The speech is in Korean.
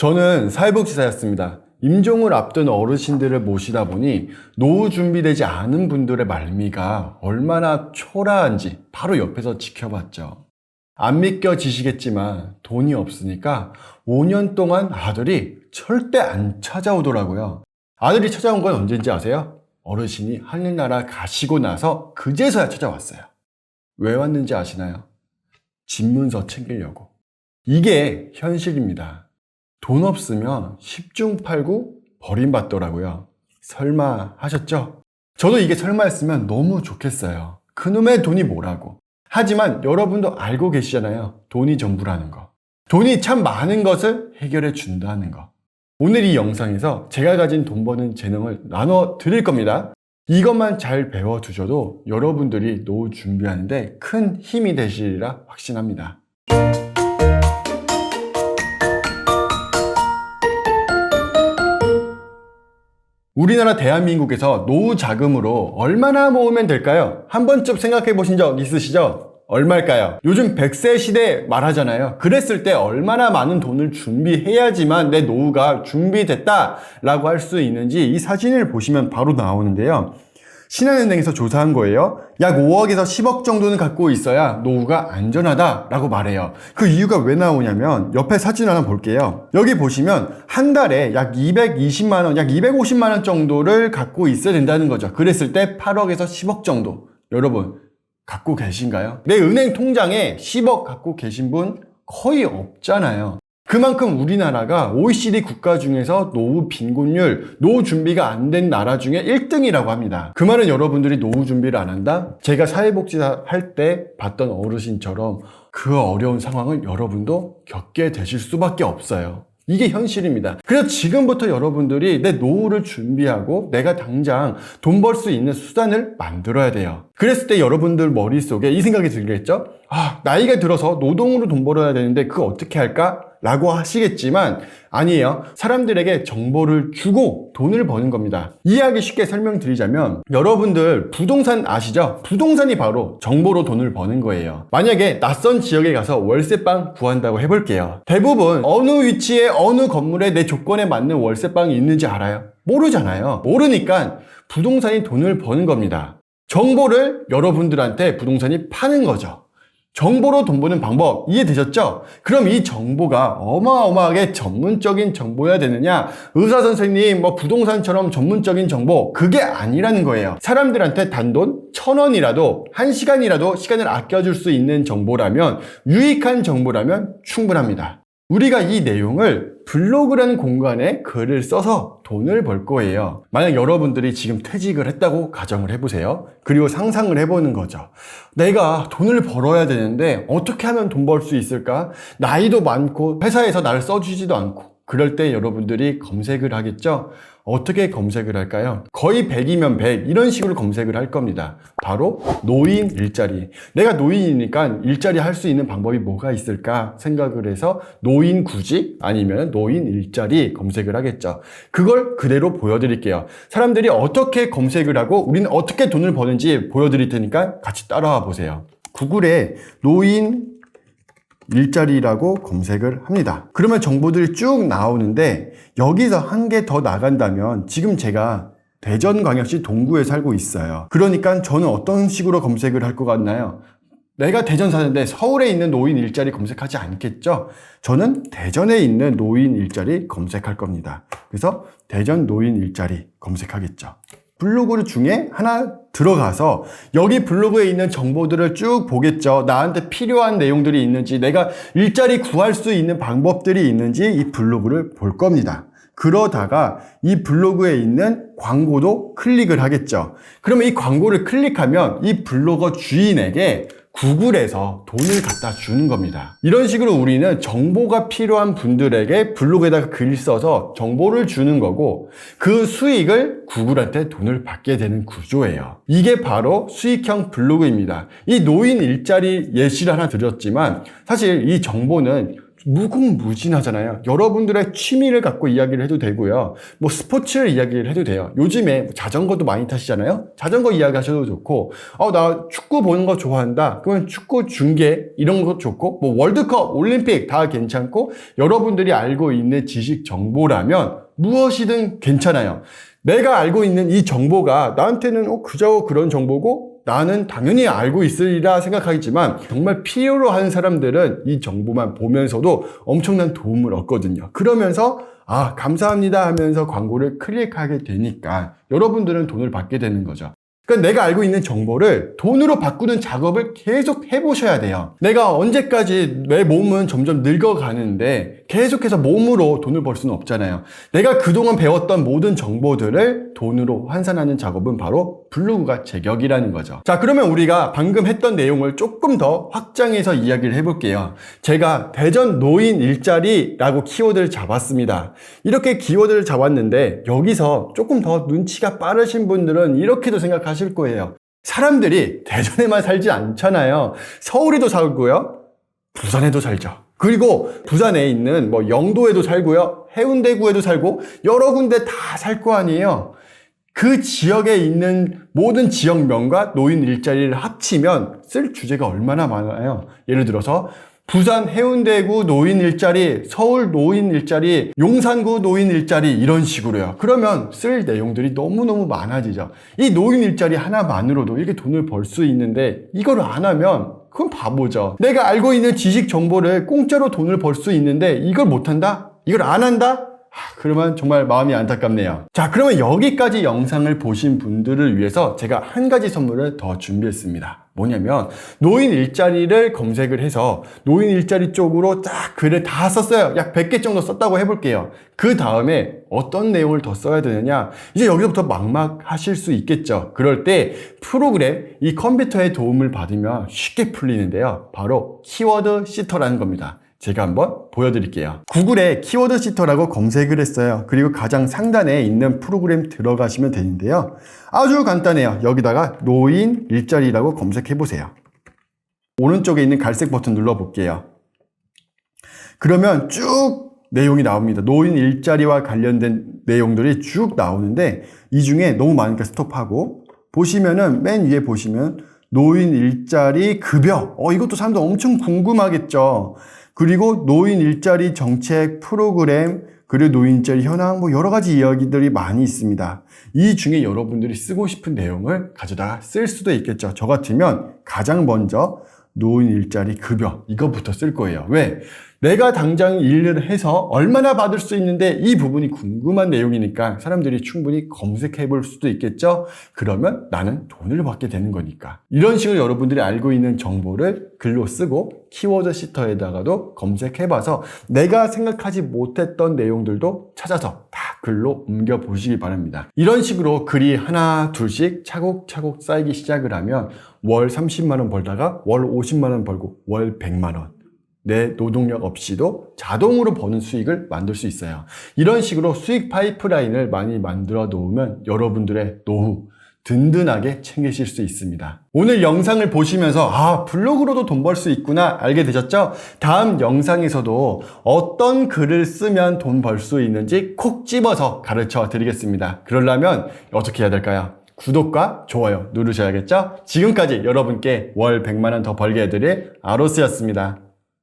저는 사회복지사였습니다. 임종을 앞둔 어르신들을 모시다 보니 노후 준비되지 않은 분들의 말미가 얼마나 초라한지 바로 옆에서 지켜봤죠. 안 믿겨지시겠지만 돈이 없으니까 5년 동안 아들이 절대 안 찾아오더라고요. 아들이 찾아온 건 언제인지 아세요? 어르신이 하늘나라 가시고 나서 그제서야 찾아왔어요. 왜 왔는지 아시나요? 집문서 챙기려고. 이게 현실입니다. 돈 없으면 10중 8구 버림받더라고요. 설마 하셨죠? 저도 이게 설마였으면 너무 좋겠어요. 그놈의 돈이 뭐라고. 하지만 여러분도 알고 계시잖아요. 돈이 전부라는 거. 돈이 참 많은 것을 해결해 준다는 거. 오늘 이 영상에서 제가 가진 돈 버는 재능을 나눠 드릴 겁니다. 이것만 잘 배워두셔도 여러분들이 노후 준비하는데 큰 힘이 되시리라 확신합니다. 우리나라 대한민국에서 노후 자금으로 얼마나 모으면 될까요? 한 번쯤 생각해 보신 적 있으시죠? 얼마일까요? 요즘 100세 시대 말하잖아요. 그랬을 때 얼마나 많은 돈을 준비해야지만 내 노후가 준비됐다 라고 할 수 있는지 이 사진을 보시면 바로 나오는데요. 신한은행에서 조사한 거예요. 약 5억에서 10억 정도는 갖고 있어야 노후가 안전하다라고 말해요. 그 이유가 왜 나오냐면 옆에 사진 하나 볼게요. 여기 보시면 한 달에 약 220만 원, 약 250만 원 정도를 갖고 있어야 된다는 거죠. 그랬을 때 8억에서 10억 정도. 여러분 갖고 계신가요? 내 은행 통장에 10억 갖고 계신 분 거의 없잖아요. 그만큼 우리나라가 OECD 국가 중에서 노후 빈곤율, 노후 준비가 안 된 나라 중에 1등이라고 합니다. 그 말은 여러분들이 노후 준비를 안 한다? 제가 사회복지사 할 때 봤던 어르신처럼 그 어려운 상황을 여러분도 겪게 되실 수밖에 없어요. 이게 현실입니다. 그래서 지금부터 여러분들이 내 노후를 준비하고 내가 당장 돈 벌 수 있는 수단을 만들어야 돼요. 그랬을 때 여러분들 머릿속에 이 생각이 들겠죠? 나이가 들어서 노동으로 돈 벌어야 되는데 그거 어떻게 할까? 라고 하시겠지만 아니에요. 사람들에게 정보를 주고 돈을 버는 겁니다. 이해하기 쉽게 설명드리자면 여러분들 부동산 아시죠? 부동산이 바로 정보로 돈을 버는 거예요. 만약에 낯선 지역에 가서 월세방 구한다고 해볼게요. 대부분 어느 위치에 어느 건물에 내 조건에 맞는 월세방이 있는지 알아요? 모르잖아요. 모르니까 부동산이 돈을 버는 겁니다. 정보를 여러분들한테 부동산이 파는 거죠. 정보로 돈 버는 방법 이해되셨죠? 그럼 이 정보가 어마어마하게 전문적인 정보여야 되느냐? 의사 선생님, 부동산처럼 전문적인 정보 그게 아니라는 거예요. 사람들한테 단돈 1,000원이라도 1시간이라도 시간을 아껴줄 수 있는 정보라면 유익한 정보라면 충분합니다. 우리가 이 내용을 블로그라는 공간에 글을 써서 돈을 벌 거예요. 만약 여러분들이 지금 퇴직을 했다고 가정을 해보세요. 그리고 상상을 해보는 거죠. 내가 돈을 벌어야 되는데 어떻게 하면 돈 벌 수 있을까? 나이도 많고 회사에서 나를 써주지도 않고 그럴 때 여러분들이 검색을 하겠죠? 어떻게 검색을 할까요? 거의 100이면 100 이런 식으로 검색을 할 겁니다. 바로 노인 일자리. 내가 노인이니까 일자리 할 수 있는 방법이 뭐가 있을까 생각을 해서 노인 구직 아니면 노인 일자리 검색을 하겠죠. 그걸 그대로 보여드릴게요. 사람들이 어떻게 검색을 하고 우리는 어떻게 돈을 버는지 보여드릴 테니까 같이 따라와 보세요. 구글에 노인 일자리라고 검색을 합니다. 그러면 정보들이 쭉 나오는데 여기서 한 개 더 나간다면 지금 제가 대전광역시 동구에 살고 있어요. 그러니까 저는 어떤 식으로 검색을 할 것 같나요? 내가 대전 사는데 서울에 있는 노인 일자리 검색하지 않겠죠? 저는 대전에 있는 노인 일자리 검색할 겁니다. 그래서 대전 노인 일자리 검색하겠죠. 블로그 중에 하나 들어가서 여기 블로그에 있는 정보들을 쭉 보겠죠. 나한테 필요한 내용들이 있는지, 내가 일자리 구할 수 있는 방법들이 있는지 이 블로그를 볼 겁니다. 그러다가 이 블로그에 있는 광고도 클릭을 하겠죠. 그러면 이 광고를 클릭하면 이 블로거 주인에게 구글에서 돈을 갖다 주는 겁니다. 이런 식으로 우리는 정보가 필요한 분들에게 블로그에다가 글 써서 정보를 주는 거고 그 수익을 구글한테 돈을 받게 되는 구조예요. 이게 바로 수익형 블로그입니다. 이 노인 일자리 예시를 하나 드렸지만 사실 이 정보는 무궁무진하잖아요. 여러분들의 취미를 갖고 이야기를 해도 되고요. 뭐 스포츠를 이야기를 해도 돼요. 요즘에 자전거도 많이 타시잖아요. 자전거 이야기 하셔도 좋고, 나 축구 보는 거 좋아한다. 그러면 축구 중계 이런 거 좋고, 뭐 월드컵, 올림픽 다 괜찮고, 여러분들이 알고 있는 지식 정보라면 무엇이든 괜찮아요. 내가 알고 있는 이 정보가 나한테는 그저 그런 정보고 나는 당연히 알고 있으리라 생각하겠지만 정말 필요로 하는 사람들은 이 정보만 보면서도 엄청난 도움을 얻거든요. 그러면서 감사합니다 하면서 광고를 클릭하게 되니까 여러분들은 돈을 받게 되는 거죠. 그러니까 내가 알고 있는 정보를 돈으로 바꾸는 작업을 계속 해보셔야 돼요. 내가 언제까지 내 몸은 점점 늙어가는데 계속해서 몸으로 돈을 벌 수는 없잖아요. 내가 그동안 배웠던 모든 정보들을 돈으로 환산하는 작업은 바로 블로그가 제격이라는 거죠. 자, 그러면 우리가 방금 했던 내용을 조금 더 확장해서 이야기를 해볼게요. 제가 대전 노인 일자리라고 키워드를 잡았습니다. 이렇게 키워드를 잡았는데 여기서 조금 더 눈치가 빠르신 분들은 이렇게도 생각하실 거예요. 사람들이 대전에만 살지 않잖아요. 서울에도 살고요. 부산에도 살죠. 그리고 부산에 있는 영도에도 살고요. 해운대구에도 살고 여러 군데 다 살 거 아니에요. 그 지역에 있는 모든 지역명과 노인 일자리를 합치면 쓸 주제가 얼마나 많아요. 예를 들어서 부산 해운대구 노인 일자리, 서울 노인 일자리, 용산구 노인 일자리 이런 식으로요. 그러면 쓸 내용들이 너무너무 많아지죠. 이 노인 일자리 하나만으로도 이렇게 돈을 벌 수 있는데 이걸 안 하면 그건 바보죠. 내가 알고 있는 지식 정보를 공짜로 돈을 벌 수 있는데 이걸 못한다? 이걸 안 한다? 그러면 정말 마음이 안타깝네요. 자, 그러면 여기까지 영상을 보신 분들을 위해서 제가 한 가지 선물을 더 준비했습니다. 뭐냐면 노인 일자리를 검색을 해서 노인 일자리 쪽으로 딱 글을 다 썼어요. 약 100개 정도 썼다고 해볼게요. 그 다음에 어떤 내용을 더 써야 되느냐, 이제 여기서부터 막막하실 수 있겠죠. 그럴 때 프로그램, 이 컴퓨터의 도움을 받으면 쉽게 풀리는데요. 바로 키워드 시터라는 겁니다. 제가 한번 보여드릴게요. 구글에 키워드 시터라고 검색을 했어요. 그리고 가장 상단에 있는 프로그램 들어가시면 되는데요. 아주 간단해요. 여기다가 노인 일자리라고 검색해 보세요. 오른쪽에 있는 갈색 버튼 눌러 볼게요. 그러면 쭉 내용이 나옵니다. 노인 일자리와 관련된 내용들이 쭉 나오는데 이 중에 너무 많으니까 스톱하고, 보시면은 맨 위에 보시면 노인 일자리 급여, 이것도 사람들 엄청 궁금하겠죠. 그리고 노인 일자리 정책 프로그램, 그리고 노인 일자리 현황, 여러 가지 이야기들이 많이 있습니다. 이 중에 여러분들이 쓰고 싶은 내용을 가져다가 쓸 수도 있겠죠. 저 같으면 가장 먼저 노인 일자리 급여, 이거부터 쓸 거예요. 왜? 내가 당장 일을 해서 얼마나 받을 수 있는데 이 부분이 궁금한 내용이니까 사람들이 충분히 검색해 볼 수도 있겠죠. 그러면 나는 돈을 받게 되는 거니까. 이런 식으로 여러분들이 알고 있는 정보를 글로 쓰고 키워드 시터에다가도 검색해 봐서 내가 생각하지 못했던 내용들도 찾아서 다 글로 옮겨 보시기 바랍니다. 이런 식으로 글이 하나 둘씩 차곡차곡 쌓이기 시작을 하면 월 30만 원 벌다가 월 50만 원 벌고 월 100만 원. 내 노동력 없이도 자동으로 버는 수익을 만들 수 있어요. 이런 식으로 수익 파이프라인을 많이 만들어 놓으면 여러분들의 노후 든든하게 챙기실 수 있습니다. 오늘 영상을 보시면서 블로그로도 돈 벌 수 있구나 알게 되셨죠? 다음 영상에서도 어떤 글을 쓰면 돈 벌 수 있는지 콕 집어서 가르쳐 드리겠습니다. 그러려면 어떻게 해야 될까요? 구독과 좋아요 누르셔야겠죠? 지금까지 여러분께 월 100만 원 더 벌게 해드릴 아로스였습니다.